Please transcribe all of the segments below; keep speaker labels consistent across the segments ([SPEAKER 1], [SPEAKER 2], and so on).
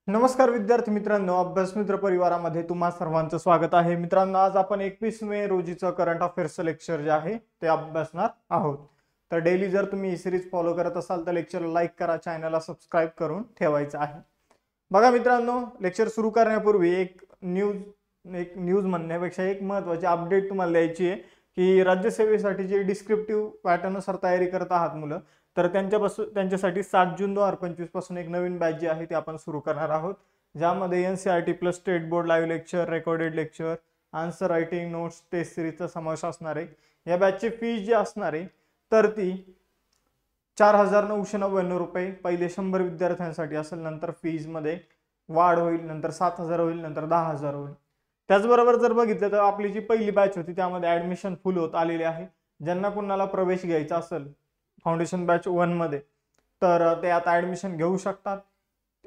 [SPEAKER 1] नमस्कार विद्यार्थी मित्रांनो, अभ्यास मित्र परिवारामध्ये तुम्हा सर्वांचं स्वागत आहे. मित्रांनो, आज आपण 21 मे रोजीचं करंट अफेअर्सचं लेक्चर जे आहे ते अभ्यासणार आहोत. तर डेली जर तुम्ही ही सिरीज फॉलो करत असाल तर लेक्चरला लाईक करा, चॅनलला सबस्क्राईब करून ठेवायचं आहे. बघा मित्रांनो, लेक्चर सुरू करण्यापूर्वी एक न्यूज म्हणण्यापेक्षा एक महत्त्वाची अपडेट तुम्हाला द्यायची आहे की राज्यसेवेसाठी जे डिस्क्रिप्टिव्ह पॅटर्ननुसार तयारी करत आहात मुलं, तर त्यांच्यासाठी 7 जून 2025 पासून एक नवीन बॅच जी आहे ती आपण सुरू करणार आहोत, ज्यामध्ये NCERT plus state board live lecture, recorded lecture, answer writing, notes, test सिरीजचा समावेश असणार आहे. या बॅचची फी जी असणार आहे तर ती 4,999 रुपये पहिले 100 विद्यार्थ्यांसाठी असेल, नंतर फीजमध्ये वाढ होईल, नंतर 7,000 होईल, नंतर 10,000 होईल. त्याचबरोबर जर बघितलं तर आपली जी पहिली बॅच होती त्यामध्ये ॲडमिशन फुल होत आलेले आहे. ज्यांना कुणाला प्रवेश घ्यायचा असेल फाउंडेशन बॅच 1 मध्ये तर ते आता ॲडमिशन घेऊ शकतात.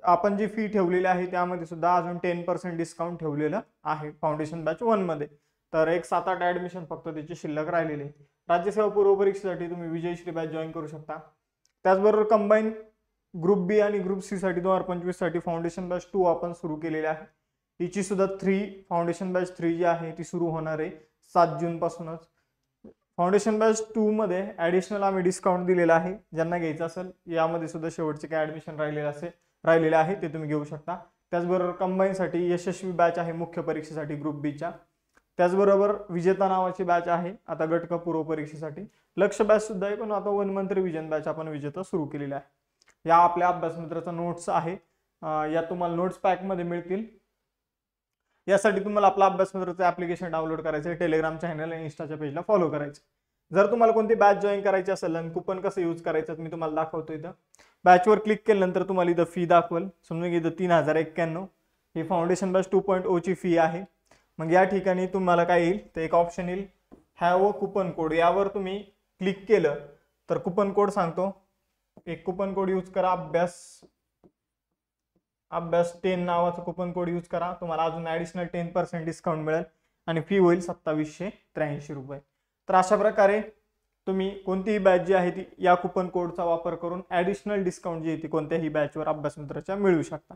[SPEAKER 1] आपण जी फी ठेवलेली आहे त्यामध्ये सुद्धा अजून 10% डिस्काउंट ठेवलेलं आहे फाउंडेशन बॅच 1 मध्ये. तर एक 7-8 ॲडमिशन फक्त त्याची शिल्लक राहिलेली. राज्यसेवा पूर्व परीक्षेसाठी तुम्ही विजयश्री बॅच जॉईन करू शकता. त्याचबरोबर कंबाईन ग्रुप बी आणि ग्रुप सी साठी 2025 साठी फाउंडेशन बॅच 2 आपण सुरू केलेली आहे. हिची सुद्धा फाउंडेशन बॅच 3 जी आहे ती सुरू होणार आहे 7 जून पासूनच. फाउंडेशन बॅच 2 मध्ये ॲडिशनल आम्ही डिस्काउंट दिलेला आहे. ज्यांना घ्यायचं असेल यामध्ये सुद्धा शेवटचे काय ॲडमिशन राहिलेले आहे ते तुम्ही घेऊ शकता. त्याचबरोबर कंबाईनसाठी यशस्वी बॅच आहे मुख्य परीक्षेसाठी ग्रुप बीच्या. त्याचबरोबर विजेता नावाची बॅच आहे आता गटक पूर्व परीक्षेसाठी. लक्ष बॅच सुद्धा आहे, पण आता 1 मंथ रिव्हिजन बॅच आपण विजेता सुरू केलेला आहे. या आपल्या अभ्यास मित्राचा नोट्स आहे, या तुम्हाला नोट्स पॅकमध्ये मिळतील. यासाठी तुम्हाला आपला अभ्यास मित्राचं ऍप्लिकेशन डाउनलोड करायचं आहे, टेलिग्राम चॅनल आणि इंस्टाच्या पेजला फॉलो करायचं. जर तुम्हाला कोणती बॅच जॉईन करायची असेल आणि कुपन कसं यूज करायचं मी तुम्हाला दाखवतो. इथं बॅचवर क्लिक केल्यानंतर तुम्हाला इथं फी दाखवेल. समजा इथं 3,091 ही फाउंडेशन बॅच 2.0 ची फी आहे. मग या ठिकाणी तुम्हाला काय येईल तर एक ऑप्शन येईल हॅव अ कुपन कोड. यावर तुम्ही क्लिक केलं तर कुपन कोड सांगतो. एक कुपन कोड यूज करा, अभ्यास 10 नावाचं कुपन कोड यूज करा. तुम्हाला अजून ॲडिशनल 10% डिस्काउंट मिळेल आणि फी होईल 2783 रुपये. तर अशा प्रकारे तुम्ही कोणतीही बॅच जी आहे ती या कुपन कोडचा वापर करून ॲडिशनल डिस्काउंट जी आहे ती कोणत्याही बॅचवर अभ्यास मित्राच्या मिळवू शकता.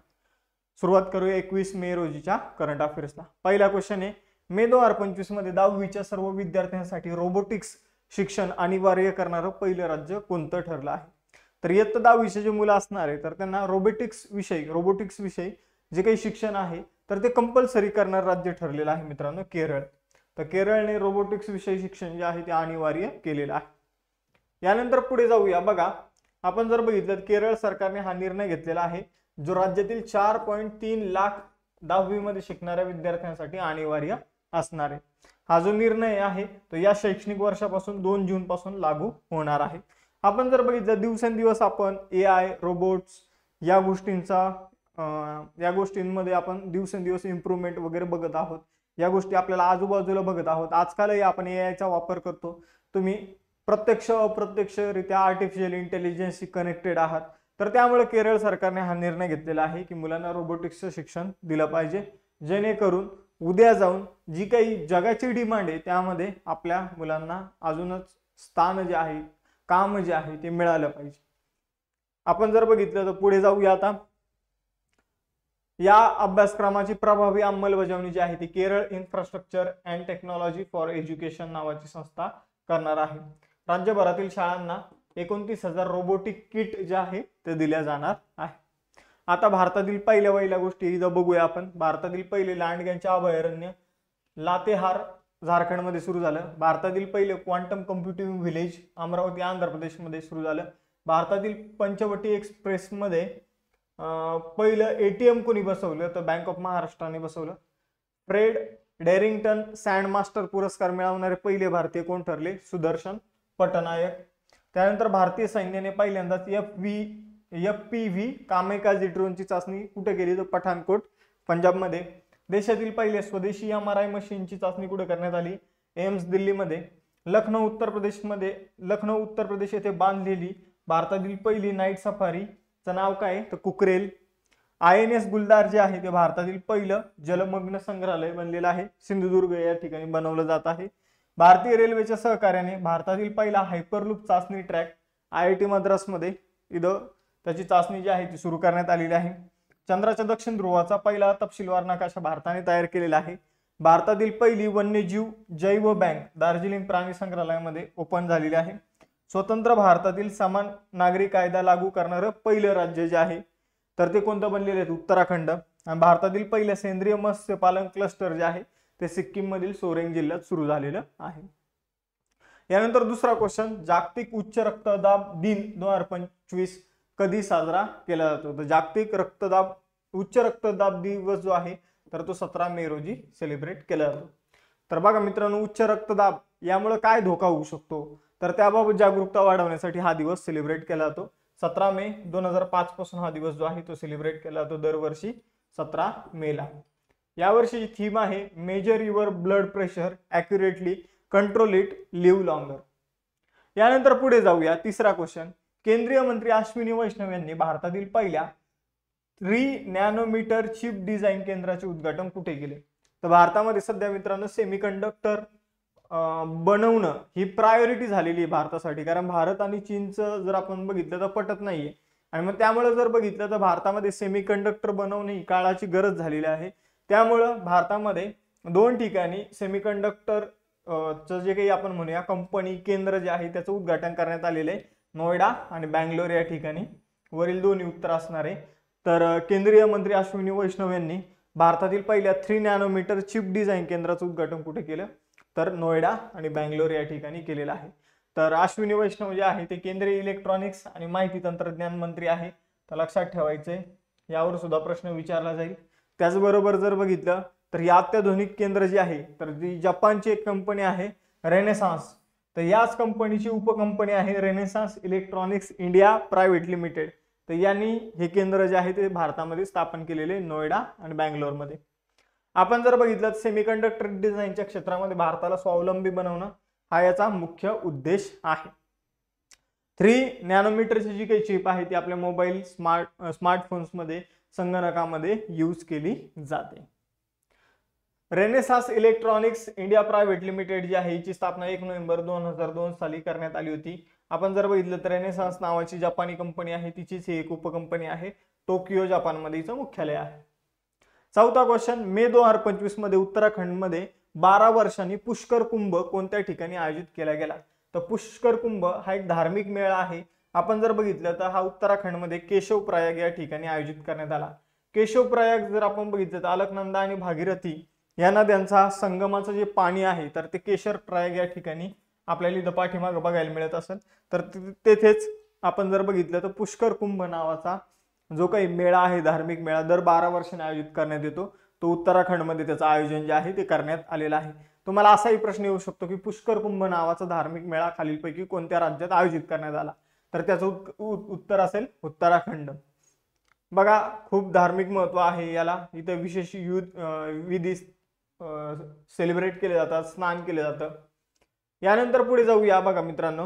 [SPEAKER 1] सुरुवात करूया 21 मे रोजीच्या करंट अफेअर्सला. पहिला क्वेश्चन आहे, मे 2025 मध्ये 10वीच्या सर्व विद्यार्थ्यांसाठी रोबोटिक्स शिक्षण अनिवार्य करणारं पहिलं राज्य कोणतं ठरलं आहे? तर इयत्ता 10वीचे जे मुलं असणार आहे तर त्यांना रोबोटिक्स विषयी जे काही शिक्षण आहे तर ते कंपल्सरी करणारं राज्य ठरलेलं आहे मित्रांनो केरळ. तर केरळने रोबोटिक्स विषयी शिक्षण जे आहे ते अनिवार्य केलेलं आहे. यानंतर पुढे जाऊया. बघा, आपण जर बघितलं केरळ सरकारने हा निर्णय घेतलेला आहे जो राज्यातील 4.3 लाख 10वी मध्ये शिकणाऱ्या विद्यार्थ्यांसाठी अनिवार्य असणार आहे. हा जो निर्णय आहे तो या शैक्षणिक वर्षापासून 2 जून पासून लागू होणार आहे. आपण जर बघितलं दिवसेंदिवस आपण AI, रोबोट्स या गोष्टींमध्ये आपण दिवसेंदिवस इम्प्रूव्हमेंट वगैरे बघत आहोत. या गोष्टी आपल्याला आजूबाजूला बघत आहोत. आजकालही आपण AIचा वापर करतो. तुम्ही प्रत्यक्ष अप्रत्यक्षरित्या आर्टिफिशियल इंटेलिजन्सशी कनेक्टेड आहात. तर त्यामुळे केरळ सरकारने हा निर्णय घेतलेला आहे की मुलांना रोबोटिक्सचं शिक्षण दिलं पाहिजे, जेणेकरून उद्या जाऊन जी काही जगाची डिमांड आहे त्यामध्ये आपल्या मुलांना अजूनच स्थान जे आहे, काम जे आहे ते मिळालं पाहिजे. आपण जर बघितलं तर पुढे जाऊया. आता या अभ्यासक्रमाची प्रभावी अंमलबजावणी जी आहे ती Kerala infrastructure and technology for education नावाची संस्था करणार आहे. राज्यभरातील शाळांना 29,000 रोबोटिक किट जे आहे ते दिल्या जाणार आहे. आता भारतातील पहिल्या गोष्टी इथं बघूया आपण. भारतातील पहिले लांडग्यांचे अभयारण्य लातेहार झारखंडमध्ये सुरू झालं. भारतातील पहिले quantum computing village Amravati Andhra प्रदेशमध्ये सुरू झालं. भारतातील पंचवटी एक्सप्रेसमध्ये पहिलं ATM कोणी बसवलं तर बँक ऑफ महाराष्ट्राने बसवलं. फ्रेड डेरिंग्टन सँड मास्टर पुरस्कार मिळवणारे पहिले भारतीय कोण ठरले? सुदर्शन पटनायक. त्यानंतर भारतीय सैन्याने पहिल्यांदाच FPV कामेकाजी ड्रोनची चाचणी कुठे केली तर पठाणकोट पंजाबमध्ये. देशातील पहिले स्वदेशी MRI मशीनची चाचणी कुठे करण्यात आली? एम्स दिल्लीमध्ये. लखनौ उत्तर प्रदेश येथे बांधलेली भारतातील पहिली नाईट सफारीचं नाव काय तर कुकरेल. INS गुलदार जे आहे ते भारतातील पहिलं जलमग्न संग्रहालय बनलेलं आहे, सिंधुदुर्ग या ठिकाणी बनवलं जात आहे. भारतीय रेल्वेच्या सहकार्याने भारतातील पहिला हायपरलूप चाचणी ट्रॅक IIT मद्रासमध्ये इथं त्याची चाचणी जी आहे ती सुरू करण्यात आलेली आहे. चंद्राच्या दक्षिण ध्रुवाचा पहिला तपशीलवार नकाशा भारताने तयार केलेला आहे. भारतातील पहिली वन्यजीव जैव बँक दार्जिलिंग प्राणी संग्रहालयामध्ये ओपन झालेली आहे. स्वतंत्र भारतातील समान नागरी कायदा लागू करणारं पहिलं राज्य जे आहे तर ते कोणतं बनलेलं आहे? उत्तराखंड. आणि भारतातील पहिलं सेंद्रिय मत्स्यपालन क्लस्टर जे आहे ते सिक्कीम मधील सोरेंग जिल्ह्यात सुरू झालेलं आहे. यानंतर दुसरा क्वेश्चन, जागतिक उच्च रक्तदाब दिन 2025 कधी साजरा केला जातो? तर जागतिक उच्च रक्तदाब दिवस जो आहे तर तो 17 मे रोजी सेलिब्रेट केला जातो. तर बघा मित्रांनो, उच्च रक्तदाब यामुळे काय धोका होऊ शकतो तर त्याबाबत जागरूकता वाढवण्यासाठी हा दिवस सेलिब्रेट केला जातो. 17 मे 2005 पासून हा दिवस जो आहे तो सेलिब्रेट केला जातो दरवर्षी 17 मेला. यावर्षीची थीम आहे measure your blood pressure accurately, control it, live longer. यानंतर पुढे जाऊया. तिसरा क्वेश्चन, केंद्रीय मंत्री अश्विनी वैष्णव यांनी भारतातील पहिल्या 3 नॅनोमीटर चिप डिझाईन केंद्राचे उद्घाटन कुठे केले? तर भारतामध्ये सध्या मित्रांनो सेमीकंडक्टर बनवणं ही प्रायोरिटी झालेली आहे भारतासाठी, कारण भारत आणि चीनचं जर आपण बघितलं तर पटत नाहीये. आणि मग त्यामुळे जर बघितलं तर भारतामध्ये सेमीकंडक्टर बनवणे ही काळाची गरज झालेली आहे. त्यामुळं भारतामध्ये 2 ठिकाणी सेमीकंडक्टर जे काही आपण म्हणूया कंपनी केंद्र जे आहे त्याचं उद्घाटन करण्यात आलेलं आहे. नोएडा आणि बँगलोर या ठिकाणी. वरील दोन्ही उत्तर असणार आहे. तर केंद्रीय मंत्री अश्विनी वैष्णव यांनी भारतातील पहिल्या 3 नॅनोमीटर चिप डिझाईन केंद्राचं उद्घाटन कुठे केलं तर नोएडा आणि बँगलोर या ठिकाणी केलेलं आहे. तर अश्विनी वैष्णव जे आहे ते केंद्रीय इलेक्ट्रॉनिक्स आणि माहिती तंत्रज्ञान मंत्री आहे. तर लक्षात ठेवायचंय, यावर सुद्धा प्रश्न विचारला जाईल. त्याचबरोबर जर बघितलं तर ही अत्याधुनिक केंद्र जी आहे तर ती जपानची एक कंपनी आहे रेनेसान्स. तर याच कंपनीची उपकंपनी आहे Renaissance Electronics India Private limited. तर यांनी हे केंद्र जे आहे ते भारतामध्ये स्थापन केलेले नोएडा आणि बँगलोरमध्ये. आपण जर बघितलं सेमीकंडक्टर डिझाईनच्या क्षेत्रामध्ये भारताला स्वावलंबी बनवणं हा याचा मुख्य उद्देश आहे. 3 नॅनोमीटरची जी काही चिप आहे ती आपल्या मोबाईल स्मार्टफोन्समध्ये संगणकामध्ये यूज केली जाते. Renaissance Electronics India Private Limited जी आहे हिची स्थापना 1 नोव्हेंबर 2002 साली करण्यात आली होती. आपण जर बघितलं तर रेनेसान्स नावाची जपानी कंपनी आहे, तिचीच ही एक उपकंपनी आहे. टोकियो जपानमध्ये हिचं मुख्यालय आहे. चौथा क्वेश्चन, मे 2025 मध्ये उत्तराखंडमध्ये 12 वर्षांनी पुष्कर कुंभ कोणत्या ठिकाणी आयोजित केला गेला? तर पुष्कर कुंभ हा एक धार्मिक मेळा आहे. आपण जर बघितलं तर हा उत्तराखंडमध्ये केशव प्रयाग या ठिकाणी आयोजित करण्यात आला. केशव प्रयाग जर आपण बघितलं तर अलकनंदा आणि भागीरथी या नद्यांचा संगमाचं जे पाणी आहे तर ते केशर प्रयाग या ठिकाणी आपल्याला इथं पाठीमागं बघायला मिळत असेल. तर तेथेच आपण जर बघितलं तर पुष्कर कुंभ नावाचा जो काही मेळा आहे, धार्मिक मेळा दर 12 वर्षांनी आयोजित करण्यात येतो. तो उत्तराखंडमध्ये त्याचं आयोजन जे आहे ते करण्यात आलेलं आहे. तुम्हाला असाही प्रश्न येऊ शकतो की पुष्कर कुंभ नावाचा धार्मिक मेळा खालीलपैकी कोणत्या राज्यात आयोजित करण्यात आला? तर त्याचं उत्तर असेल उत्तराखंड. बघा, खूप धार्मिक महत्व आहे याला. इथं विशेष विधी सेलिब्रेट केले जातात, स्नान केले जातं. यानंतर पुढे जाऊया. बघा मित्रांनो,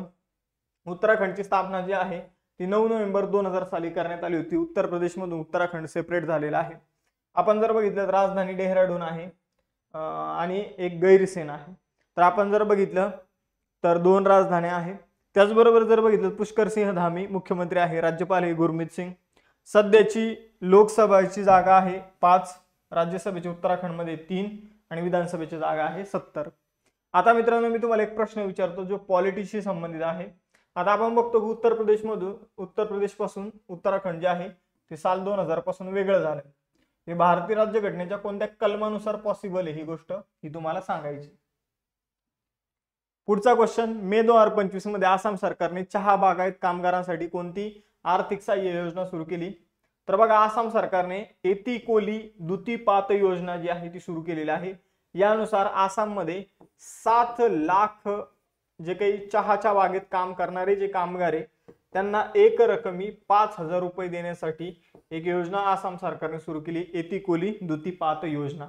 [SPEAKER 1] उत्तराखंडची स्थापना जी आहे ती 9 नोव्हेंबर 2000 साली करण्यात आली होती. उत्तर प्रदेशमधून उत्तराखंड सेपरेट झालेला आहे. आपण जर बघितलं तर राजधानी डेहराडून आहे आणि एक गैरसेन आहे. तर आपण जर बघितलं तर 2 राजधान्या आहेत. त्याचबरोबर जर बघितलं पुष्कर सिंह धामी मुख्यमंत्री आहे, राज्यपाल आहे गुरमीत सिंग. सध्याची लोकसभेची जागा आहे 5, राज्यसभेची उत्तराखंडमध्ये 3 आणि विधानसभेची जागा आहे 70. आता मित्रांनो, मी तुम्हाला एक प्रश्न विचारतो जो पॉलिटिक्सशी संबंधित आहे. आता आपण बघतो की उत्तर प्रदेश पासून उत्तराखंड जे आहे ते साल 2000 पासून वेगळं झालं. हे भारतीय राज्यघटनेच्या कोणत्या कलमानुसार पॉसिबल आहे ही गोष्ट ही तुम्हाला सांगायची. पुढचा क्वेश्चन, मे 2025 मध्ये आसाम सरकारने चहा बागायत कामगारांसाठी कोणती आर्थिक सहाय्य योजना सुरू केली? तर बघा, आसाम सरकारने एती कोली दुती पात योजना जी आहे ती सुरू केलेली आहे. यानुसार आसाममध्ये 7 लाख जे काही चहाच्या बागेत काम करणारे जे कामगार आहे त्यांना एक रकमी 5,000 रुपये देण्यासाठी एक योजना आसाम सरकारने सुरू केली, एती कोली दुती पात योजना.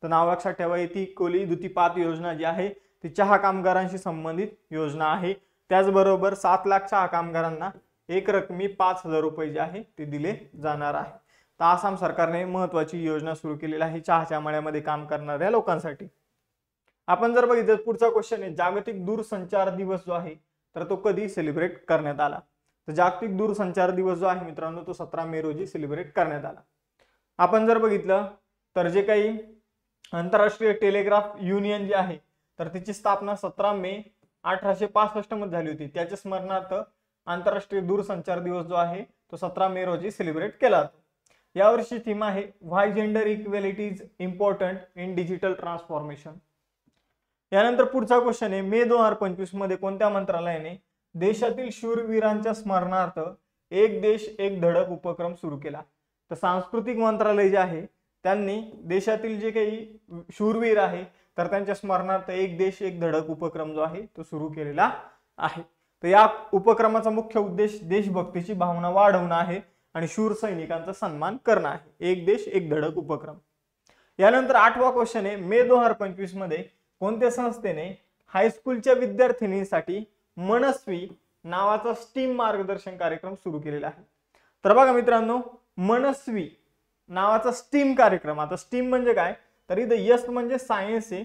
[SPEAKER 1] तर नाव लक्षात ठेवा, एती कोली दुती पात योजना जी आहे ती चहा कामगारांशी संबंधित योजना आहे. त्याचबरोबर 7 लाख चहा कामगारांना एक रकमी 5,000 रुपये जे आहे ते दिले जाणार आहे. तर आसाम सरकारने महत्वाची योजना सुरू केलेली आहे चहाच्या मळ्यामध्ये काम करणाऱ्या लोकांसाठी. आपण जर बघितलं पुढचा क्वेश्चन आहे, जागतिक दूरसंचार दिवस जो आहे तर तो कधी सेलिब्रेट करण्यात आला? तर जागतिक दूरसंचार दिवस जो आहे मित्रांनो तो 17 मे रोजी सेलिब्रेट करण्यात आला. आपण जर बघितलं तर जे काही आंतरराष्ट्रीय टेलिग्राफ युनियन जे आहे तर त्याची स्थापना 17 मे 1865 मध्ये झाली होती. त्याच्या स्मरणार्थ आंतरराष्ट्रीय दूरसंचार दिवस जो आहे तो 17 मे रोजी सेलिब्रेट केला जातो. यावर्षी थीम आहे why gender equality is important in digital transformation. यानंतर पुढचा क्वेश्चन आहे, मे 2025 मध्ये कोणत्या मंत्रालयाने देशातील शूरवीरांच्या स्मरणार्थ एक देश एक धडक उपक्रम सुरू केला? तर सांस्कृतिक मंत्रालय जे आहे त्यांनी देशातील जे काही शूरवीर आहे तर त्यांच्या स्मरणार्थ एक देश एक धडक उपक्रम जो आहे तो सुरू केलेला आहे. तर या उपक्रमाचा मुख्य उद्देश देशभक्तीची भावना वाढवणं आहे आणि शूर सैनिकांचा सन्मान करणं आहे. एक देश एक धडक उपक्रम. यानंतर 8वा क्वेश्चन आहे, मे 2025 मध्ये कोणत्या संस्थेने हायस्कूलच्या विद्यार्थिनींसाठी मनस्वी नावाचा स्टीम मार्गदर्शन कार्यक्रम सुरू केलेला आहे? तर बघा मित्रांनो, मनस्वी नावाचा स्टीम कार्यक्रम. आता स्टीम म्हणजे काय, तर इथं एस म्हणजे सायन्स आहे,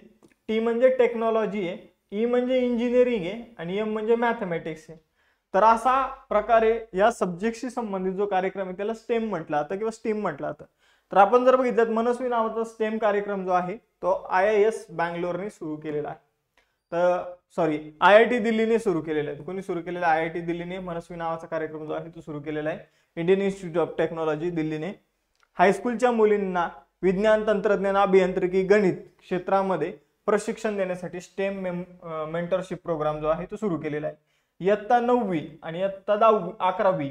[SPEAKER 1] टी म्हणजे टेक्नॉलॉजी आहे, ई म्हणजे इंजिनिअरिंग आहे आणि एम म्हणजे मॅथमॅटिक्स आहे. तर असा प्रकारे या सब्जेक्टशी संबंधित जो कार्यक्रम आहे त्याला स्टेम म्हटलं जातं किंवा स्टीम म्हटलं जातं. तर आपण जर बघितलं मनस्वी नावाचा स्टेम कार्यक्रम जो आहे तो IIS बँगलोरने सुरू केलेला आहे. तर सॉरी IIT दिल्लीने सुरू केलेला आहे. कोणी सुरू केलेला आहे? IIT दिल्लीने मनस्वी नावाचा कार्यक्रम जो आहे तो सुरू केलेला आहे. इंडियन इन्स्टिट्यूट ऑफ टेक्नॉलॉजी दिल्लीने हायस्कूलच्या मुलींना विज्ञान, तंत्रज्ञान, अभियांत्रिकी, गणित क्षेत्रामध्ये प्रशिक्षण देण्यासाठी स्टेम मेंटरशिप प्रोग्राम जो आहे तो सुरू केलेला आहे. इयत्ता 9वी आणि इयत्ता 11वी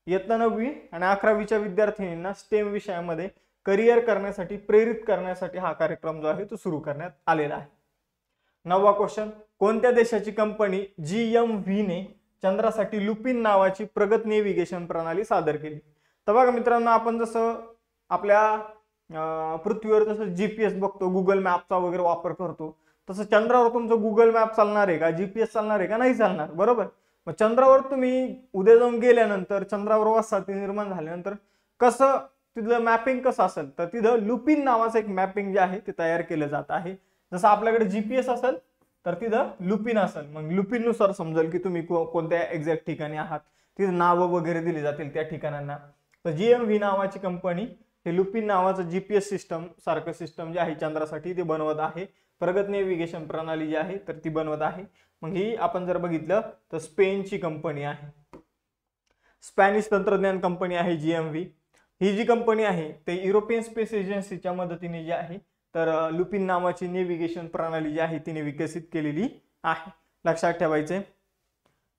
[SPEAKER 1] इयत्ता 9वी आणि 11वीच्या विद्यार्थिनींना स्टेम विषयामध्ये करिअर करण्यासाठी प्रेरित करण्यासाठी हा कार्यक्रम जो आहे तो सुरू करण्यात आलेला आहे. 9वा क्वेश्चन, कोणत्या देशाची कंपनी GMV ने चंद्रासाठी लुपिन नावाची प्रगत नेव्हिगेशन प्रणाली सादर केली? तर बघा मित्रांनो, आपण जसं आपल्या पृथ्वीवर जसं GPS बघतो, गुगल मॅपचा वगैरे वापर करतो, तसं चंद्रावर तुमचं गुगल मॅप चालणार आहे का, GPS चालणार आहे का? नाही चालणार, बरोबर. मग चंद्रावर तुम्ही उद्या जाऊन गेल्यानंतर, चंद्रावर वसाहती निर्माण झाल्यानंतर कसं तिथलं मॅपिंग कसं असेल, तर तिथं लुपिन नावाचं एक मॅपिंग जे आहे ते तयार केलं जात आहे. जसं आपल्याकडे GPS असेल तर तिथं लुपिन असेल, मग लुपिन नुसार समजेल की तुम्ही कोणत्या एक्झॅक्ट ठिकाणी आहात, तिथं नावं वगैरे दिली जातील त्या ठिकाणांना. तर GMV नावाची कंपनी हे लुपिन नावाचं GPS सिस्टम सारखं सिस्टम जे आहे चंद्रासाठी ते बनवत आहे. प्रगत नेव्हिगेशन प्रणाली जी आहे तर ती बनवत आहे. मग ही आपण जर बघितलं तर स्पेनची कंपनी आहे, स्पॅनिश तंत्रज्ञान कंपनी आहे GMV. ही जी कंपनी आहे ते युरोपियन स्पेस एजन्सीच्या मदतीने जी आहे तर लुपिन नावाची नेव्हिगेशन प्रणाली जी आहे तिने विकसित केलेली आहे. लक्षात ठेवायचे.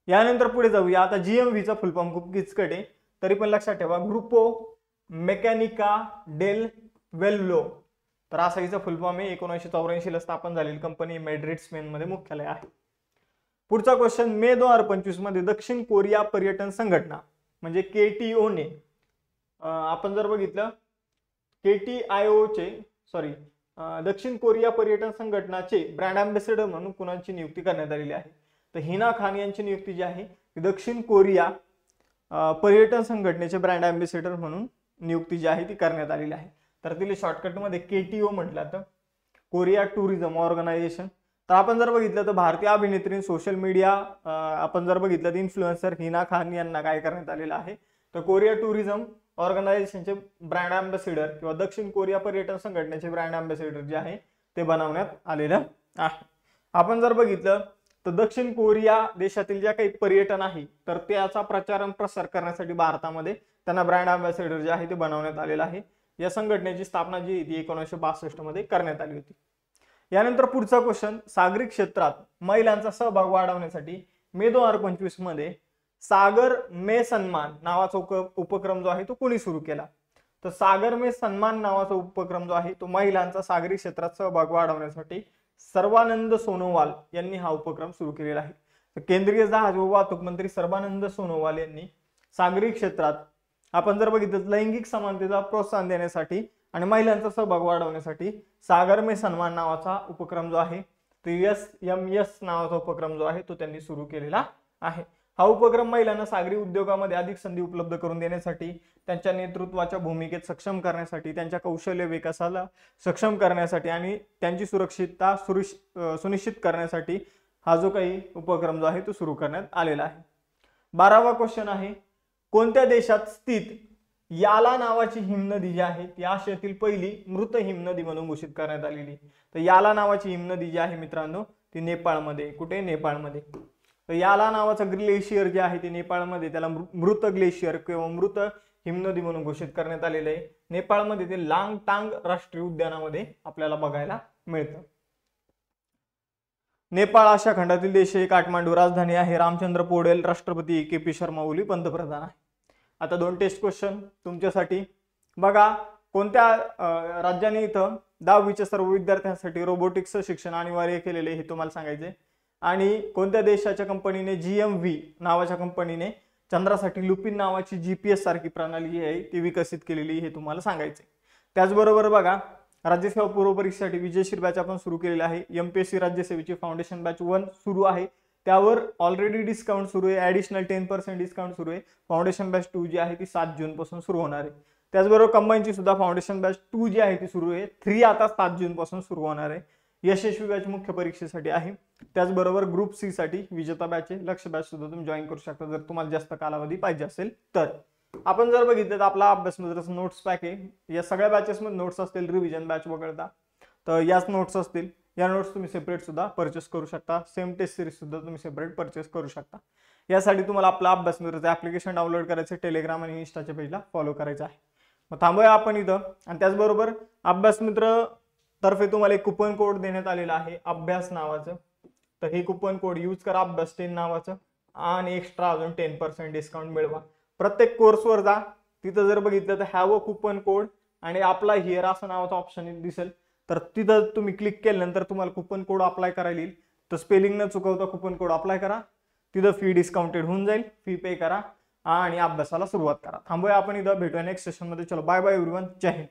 [SPEAKER 1] यानंतर पुढे जाऊया. आता GMVचा फुल फॉर्म खूप किचकट आहे तरी पण लक्षात ठेवा, ग्रुपो मेकॅनिका डेल वेल्लो. तर असा हिचा फुल फॉर्म आहे. 1984 ला स्थापन झालेली कंपनी, मॅड्रिड स्पेन मध्ये मुख्यालय आहे. पुढचा क्वेश्चन, मे 2025 मध्ये दक्षिण कोरिया पर्यटन संघटना म्हणजे KTO ने आपण जर बघितलं KTIO चे दक्षिण कोरिया पर्यटन संघटनाचे ब्रँड अँबॅसेडर म्हणून कुणाची नियुक्ती करण्यात आलेली आहे? तर हिना खान यांची नियुक्ती जी आहे दक्षिण कोरिया पर्यटन संघटनेचे ब्रँड अँबॅसेडर म्हणून नियुक्ती जी आहे ती करण्यात आलेली आहे. तर तिला शॉर्टकटमध्ये KTO म्हटलं जातं, कोरिया टुरिझम ऑर्गनायझेशन. तर आपण जर बघितलं तर भारतीय अभिनेत्री, सोशल मीडिया आपण जर बघितलं तर इन्फ्लुएन्सर हिना खान यांना काय करण्यात आलेलं आहे तर कोरिया टुरिझम ऑर्गनायझेशनचे ब्रँड अँबॅसेडर किंवा दक्षिण कोरिया पर्यटन संघटनेचे ब्रँड अँबॅसेडर जे आहे ते बनवण्यात आलेलं आहे. आपण जर बघितलं तर दक्षिण कोरिया देशातील ज्या काही पर्यटन आहे तर त्याचा प्रचार आणि प्रसार करण्यासाठी भारतामध्ये त्यांना ब्रँड अँबॅसेडर जे आहे ते बनवण्यात आलेलं आहे. या संघटनेची स्थापना जी ती 1962 मध्ये करण्यात आली होती. यानंतर पुढचा क्वेश्चन, सागरी क्षेत्रात महिलांचा सहभाग वाढवण्यासाठी मे 2025 मध्ये सागर मे सन्मान नावाचा उपक्रम जो आहे तो कोणी सुरू केला? तर सागर मे सन्मान नावाचा उपक्रम जो आहे तो महिलांचा सागरी क्षेत्रात सहभाग वाढवण्यासाठी सर्बानंद सोनोवाल यांनी हा उपक्रम सुरू केलेला आहे. तर केंद्रीय जहाज व वाहतूक मंत्री सर्बानंद सोनोवाल यांनी सागरी क्षेत्रात आपण जर बघितलं लैंगिक समानतेला प्रोत्साहन देण्यासाठी आणि महिलांचा सहभाग वाढवण्यासाठी सागर मे सन्मान नावाचा उपक्रम जो आहे तो SMS नावाचा उपक्रम जो आहे तो त्यांनी सुरू केलेला आहे. हा उपक्रम महिलांना सागरी उद्योगामध्ये अधिक संधी उपलब्ध करून देण्यासाठी, त्यांच्या नेतृत्वाच्या भूमिकेत सक्षम करण्यासाठी, त्यांच्या कौशल्य विकासाला सक्षम करण्यासाठी आणि त्यांची सुरक्षितता सुनिश्चित करण्यासाठी हा जो काही उपक्रम जो आहे तो सुरू करण्यात आलेला आहे. 12वा क्वेश्चन आहे, कोणत्या देशात स्थित याला नावाची हिमनदी जी आहे ती आशियातील पहिली मृत हिमनदी म्हणून घोषित करण्यात आलेली. तर याला नावाची हिमनदी जी आहे मित्रांनो ती नेपाळमध्ये, कुठे, नेपाळमध्ये. तर याला नावाचं ग्लेशियर जे आहे ते नेपाळमध्ये त्याला मृत ग्लेशियर किंवा मृत हिमनदी म्हणून घोषित करण्यात आलेलं आहे. नेपाळमध्ये ते लांगटांग राष्ट्रीय उद्यानामध्ये आपल्याला बघायला मिळतं. नेपाळ आशिया खंडातील देश आहे. काठमांडू राजधानी आहे. रामचंद्र पौडेल राष्ट्रपती, KP शर्मा ओली पंतप्रधान आहे. आता 2 टेस्ट क्वेश्चन तुमच्यासाठी. बघा, कोणत्या राज्याने इथं 10वीच्या सर्व विद्यार्थ्यांसाठी रोबोटिक्सचं शिक्षण अनिवार्य केलेले हे तुम्हाला सांगायचे. आणि कोणत्या देशाच्या कंपनीने GMV नावाच्या कंपनीने चंद्रासाठी लुपिन नावाची GPS सारखी प्रणाली आहे ती विकसित केलेली हे तुम्हाला सांगायचे. त्याचबरोबर बघा, राज्यसेवा पूर्व परीक्षेसाठी विजयशील बॅच आपण सुरू केलेली आहे. MPSC राज्यसेवेची फाउंडेशन बॅच 1 सुरू आहे. त्यावर ऑलरेडी डिस्काउंट सुरू आहे. ॲडिशनल 10% डिस्काउंट सुरू आहे. फाउंडेशन बॅच 2 जी आहे ती 7 जून पासून सुरू होणार आहे. त्याचबरोबर कंबाईनची सुद्धा फाउंडेशन बॅच 2 जी आहे ती सुरू आहे. 3 आता 7 जून पासून सुरू होणार आहे. यशस्वी बॅच मुख्य परीक्षेसाठी आहे. त्याचबरोबर ग्रुप सी साठी विजेता बॅच आहे. लक्ष्य बॅच सुद्धा तुम्ही जॉईन करू शकता जर तुम्हाला जास्त कालावधी पाहिजे असेल तर. आपण जर बघितलं तर आपला अभ्यास मित्राचा नोट्स पॅक आहे. या सगळ्या बॅचेसमध्ये नोट्स असतील, रिव्हिजन बॅच वगळता. तर याच नोट्स असतील. या नोट्स तुम्ही सेपरेट सुद्धा परचेस करू शकता. सेम टेस्ट सिरीज सुद्धा तुम्ही सेपरेट परचेस करू शकता. यासाठी तुम्हाला आपला अभ्यास मित्राचं ऍप्लिकेशन डाउनलोड करायचं, टेलिग्राम आणि इंस्टाच्या पेजला फॉलो करायचं आहे. मग थांबूया आपण इथं. आणि त्याचबरोबर अभ्यास मित्र तर्फे तुम्हाला एक कुपन कोड देण्यात आलेला आहे अभ्यास नावाचं. तर हे कुपन कोड यूज करा, अभ्यास 10 नावाचं, आणि एक्स्ट्रा अजून 10% डिस्काउंट मिळवा. प्रत्येक कोर्सवर जा, तिथं जर बघितलं तर हॅव अ कुपन कोड आणि आपला हिअर असं नावाचा ऑप्शन दिसेल. तर तिथं तुम्ही क्लिक केल्यानंतर तुम्हाला कुपन कोड अप्लाय करायला येईल. तर स्पेलिंग न चुकवता कुपन कोड अप्लाय करा. तिथं फी डिस्काउंटेड होऊन जाईल. फी पे करा आणि अभ्यासाला सुरुवात करा. थांबूया आपण इथं. भेटूया नेक्स्ट सेशनमध्ये. चलो बाय बाय एव्हरीवन. जय हिंद.